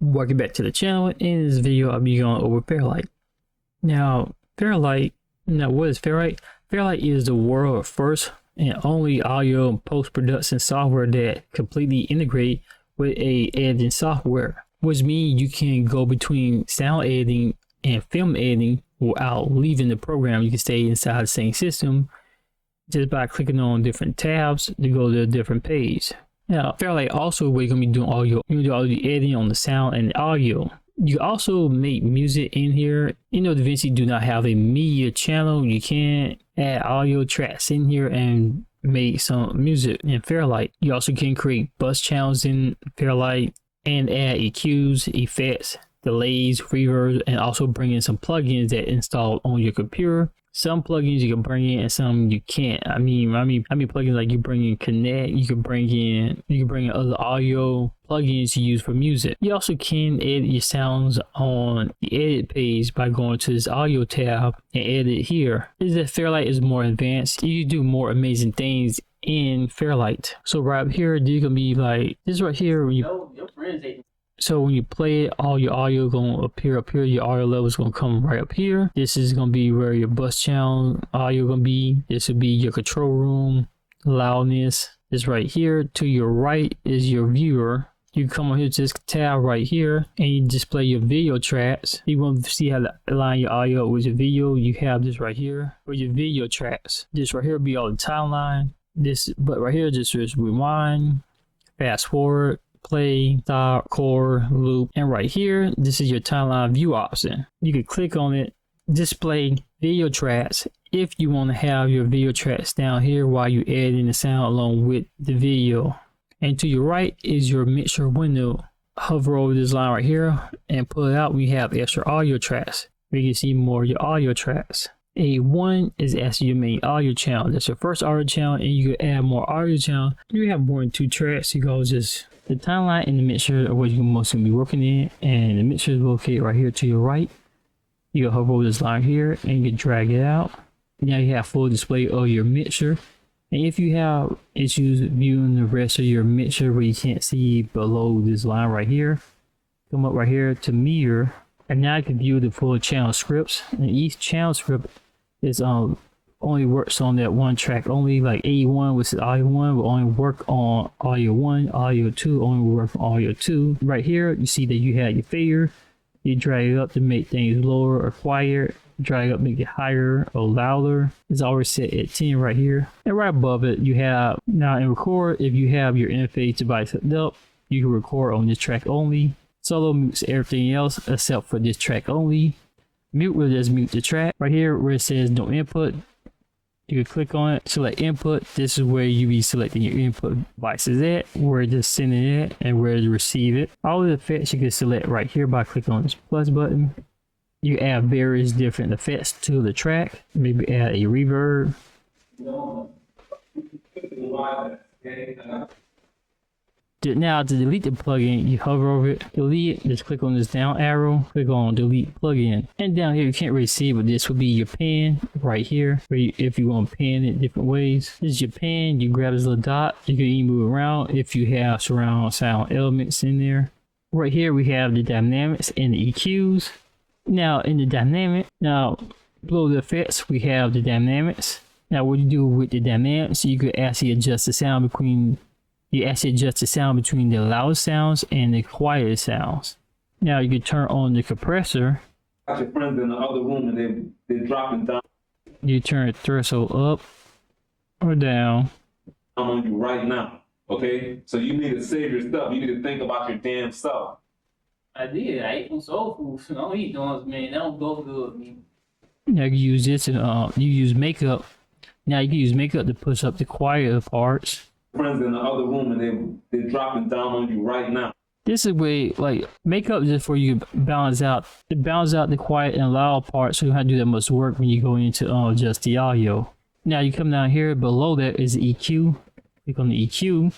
Welcome back to the channel. In this video, I'll be going over Fairlight. Now, what is Fairlight? Fairlight is the world's first and only audio post-production software that completely integrate with a editing software, which means you can go between sound editing and film editing without leaving the program. You can stay inside the same system just by clicking on different tabs to go to a different page. Now, Fairlight also where you're gonna be doing you're gonna do all the editing on the sound and the audio. You also make music in here. You know, DaVinci do not have a media channel. You can add audio tracks in here and make some music in Fairlight. You also can create bus channels in Fairlight and add EQs, effects, delays, reverbs, and also bring in some plugins that install on your computer. Some plugins you can bring in and some you can't. I mean plugins like you bring in Connect, you can bring in other audio plugins to use for music. You also can edit your sounds on the edit page by going to this audio tab and edit here. Is that Fairlight is more advanced. You can do more amazing things in Fairlight. So right up here, you can be like this right here when you So when you play it, all your audio gonna appear up here. Your audio level is gonna come right up here. This is gonna be where your bus channel audio gonna be. This will be your control room, loudness. This right here. To your right is your viewer. You come on here to this tab right here and you display your video tracks. You want to see how to align your audio with your video. You have this right here for your video tracks. This right here will be all the timeline. But right here just is rewind, fast forward, play, stop, core, loop, and right here this is your timeline view option. You can click on it, display video tracks if you want to have your video tracks down here while you editing the sound along with the video. And to your right is your mixer window. Hover over this line right here and pull it out. We have extra audio tracks where you can see more of your audio tracks. A1 is actually your main audio channel. That's your first audio channel, and you can add more audio channel. You have more than 2 tracks. You go just the timeline and the mixer are what you're mostly be working in, and the mixer is located right here to your right. You can hover over this line here and you can drag it out. Now you have full display of your mixer. And if you have issues viewing the rest of your mixer where you can't see below this line right here, come up right here to mirror, and now you can view the full channel scripts. And each channel script is only works on that one track only. Like A1, which is audio 1, will only work on audio 1, audio 2 only work on audio 2. Right here you see that you have your fader. You drag it up to make things lower or quieter, drag up make it higher or louder. It's always set at 10 right here. And right above it you have now in record. If you have your interface device hooked up, you can record on this track only. Solo mutes everything else except for this track only. Mute will just mute the track. Right here where it says no input, you can click on it, select input. This is where you be selecting your input devices at, where to send it at, and where to receive it. All the effects you can select right here by clicking on this plus button. You add various different effects to the track. Maybe add a reverb. Now to delete the plugin, you hover over it, delete it, just click on this down arrow, click on delete plugin. And down here you can't really see, but this would be your pen right here, where if you want to pan it different ways. This is your pen. You grab this little dot, you can even move around if you have surround sound elements in there. Right here we have the dynamics and the EQs. Now in the dynamic, now below the effects we have the dynamics. Now what you do with the dynamics, you could actually adjust the sound between the loud sounds and the quiet sounds. Now you can turn on the compressor. Got your friends in the other room and they're dropping down. You turn the threshold up or down. I'm on you right now, okay? So you need to save your stuff. You need to think about your damn stuff. I did. I ate some soul food. So I don't eat those, man. They don't go good with me. Now you use this and you use makeup. Now you can use makeup to push up the quieter parts. Friends in the other room and they're dropping down on you right now. This is where like makeup just for you balance out the quiet and loud parts, so you don't have to do that much work when you go into adjust the audio. Now you come down here, below that is the EQ. Click on the EQ.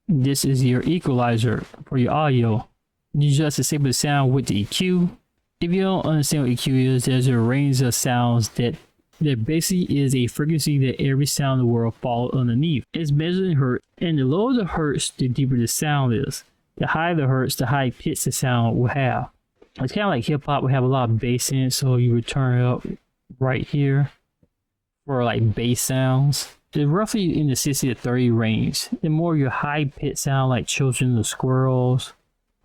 This is your equalizer for your audio. You just disable the sound with the EQ. If you don't understand what EQ is, there's a range of sounds that basically is a frequency that every sound in the world falls underneath. It's measured in hertz, and the lower the hertz, the deeper the sound is. The higher the hertz, the high pitch the sound will have. It's kind of like hip hop. We have a lot of bass in it, so you would turn it up right here for like bass sounds. It's roughly in the 60 to 30 range. The more your high pitch sound like children or squirrels,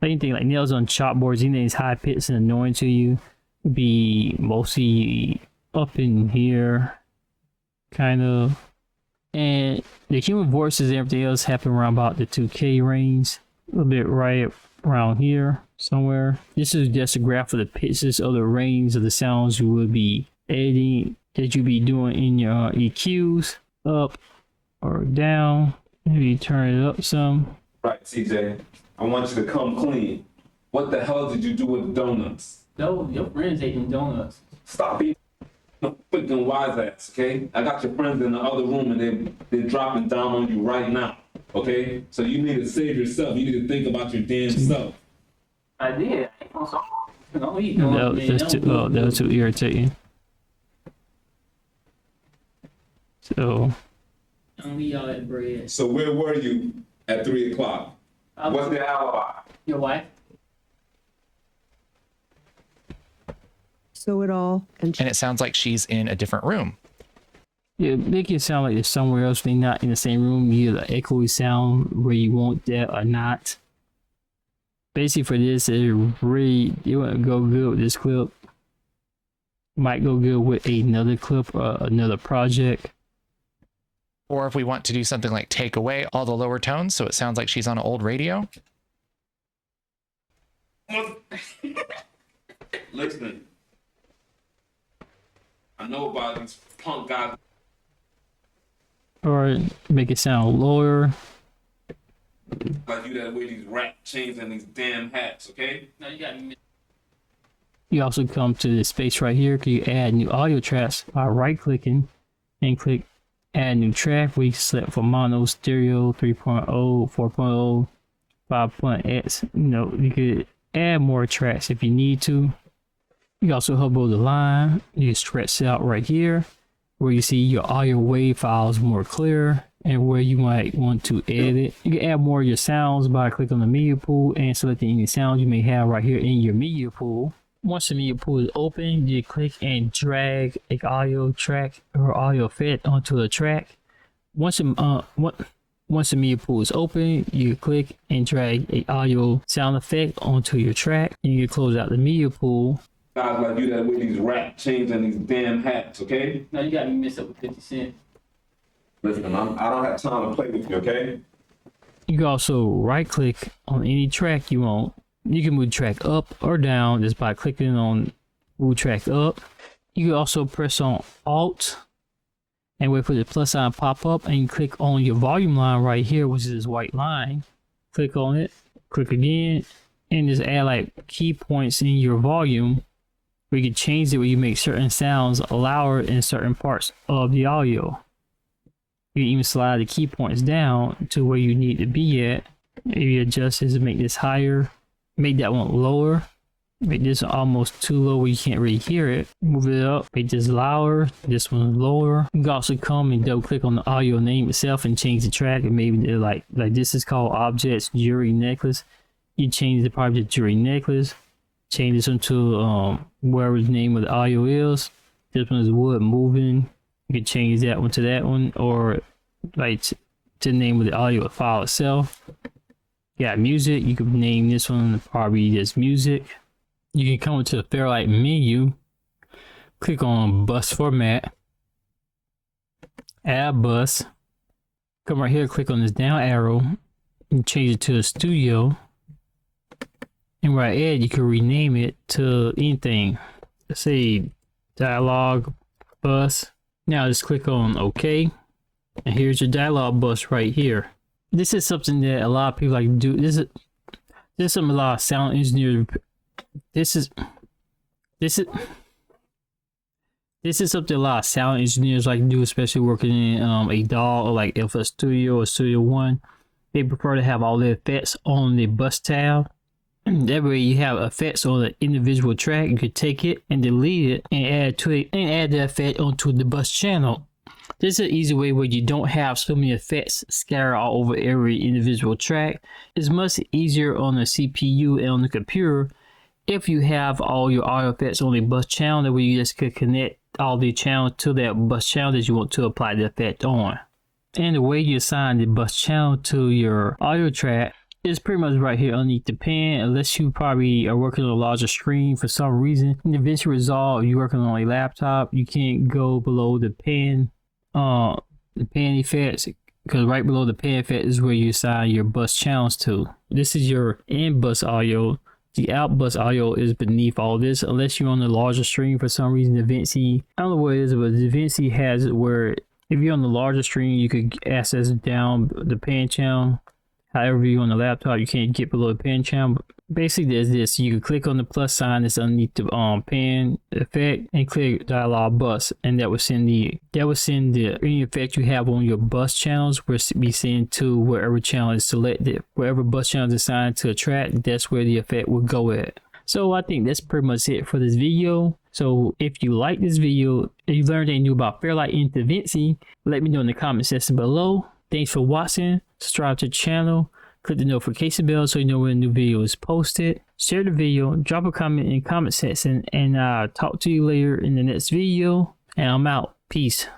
anything like nails on chalkboards, anything that's high pitched and annoying to you, would be mostly up in here, kind of. And the human voices and everything else happen around about the 2K range, a little bit right around here somewhere. This is just a graph of the pitches of the range of the sounds you would be editing, that you'd be doing in your EQs, up or down. Maybe you turn it up some. Right, CJ. I want you to come clean. What the hell did you do with the donuts? No, your friends eating donuts. Stop eating no freaking wise ass, okay? I got your friends in the other room and they're dropping down on you right now, okay? So you need to save yourself. You need to think about your damn self. I did. Don't eat donuts, man. That was too irritating. So. Don't eat all that bread. So where were you at 3 o'clock? What's the alibi? Your wife? So it all And it sounds like she's in a different room. Yeah, make it sound like they're somewhere else. They're not in the same room. You hear the echoey sound where you want that or not. Basically, for this, it wouldn't go good with this clip. Might go good with another clip or another project. Or if we want to do something like take away all the lower tones so it sounds like she's on an old radio. Listen. I know about these punk guys. Or make it sound lower. Like you that wear these rap chains and these damn hats, okay? No, you got me. You also come to this space right here. You add new audio tracks by right clicking and click add new track. We select for mono, stereo, 3.0, 4.0, 5.x. You know, you could add more tracks if you need to. You also hover the line. You can stretch it out right here where you see your audio wave files more clear and where you might want to edit. You can add more of your sounds by clicking on the media pool and selecting any sounds you may have right here in your media pool. Once the media pool is open, you click and drag an audio track or audio effect onto a track. Once the media pool is open, you click and drag an audio sound effect onto your track. And you can close out the media pool. Guys like you that wear these rap chains and these damn hats, okay? No, you got me mixed up with 50 Cent. Listen, I don't have time to play with you, okay? You can also right click on any track you want. You can move track up or down just by clicking on move track up. You can also press on Alt and wait for the plus sign pop up and you click on your volume line right here, which is this white line. Click on it, click again, and just add like key points in your volume. We can change it where you make certain sounds louder in certain parts of the audio. You can even slide the key points down to where you need to be at. Maybe adjust this and make this higher. Make that one lower. Make this almost too low where you can't really hear it. Move it up. Make this louder. This one lower. You can also come and double click on the audio name itself and change the track. And maybe like this is called Objects Jewelry Necklace. You change the project Jewelry Necklace. Change this into wherever the name of the audio is. This one is Wood Moving. You can change that one to that one, or like to the name of the audio file itself. You got music. You can name this one probably just music. You can come into the Fairlight menu, click on bus format, add bus. Come right here, click on this down arrow, and change it to a studio. And right add, you can rename it to anything. Let's say dialogue bus. Now just click on OK. And here's your dialogue bus right here. This is something that a lot of people like to do. This is something a lot of sound engineers. This is something a lot of sound engineers like to do, especially working in a DAW or like FL Studio or Studio One. They prefer to have all the effects on the bus tab. That way you have effects on the individual track. You could take it and delete it and add the effect onto the bus channel. This is an easy way where you don't have so many effects scattered all over every individual track. It's much easier on the CPU and on the computer if you have all your audio effects on a bus channel. That way you just could connect all the channels to that bus channel that you want to apply the effect on. And the way you assign the bus channel to your audio track is pretty much right here underneath the pan, unless you probably are working on a larger screen for some reason. In DaVinci Resolve, you're working on a laptop, you can't go below the pan effects, because right below the pan effect is where you assign your bus channels to. This is your in bus audio. The out bus audio is beneath all this, unless you're on the larger screen for some reason. DaVinci, I don't know what it is, but DaVinci has it where if you're on the larger screen, you could access down the pan channel. However, you're on the laptop, you can't get below the pan channel. Basically, there's this. You can click on the plus sign that's underneath the pan effect and click dialog bus, and that will send the any effect you have on your bus channels will be sent to wherever channel is selected. Wherever bus channel is assigned to a track, that's where the effect will go at. So I think that's pretty much it for this video. So if you like this video and you learned anything new about Fairlight in DaVinci, let me know in the comment section below. Thanks for watching. Subscribe to the channel. Click the notification bell so you know when a new video is posted. Share the video. Drop a comment in the comment section. And I'll talk to you later in the next video. And I'm out. Peace.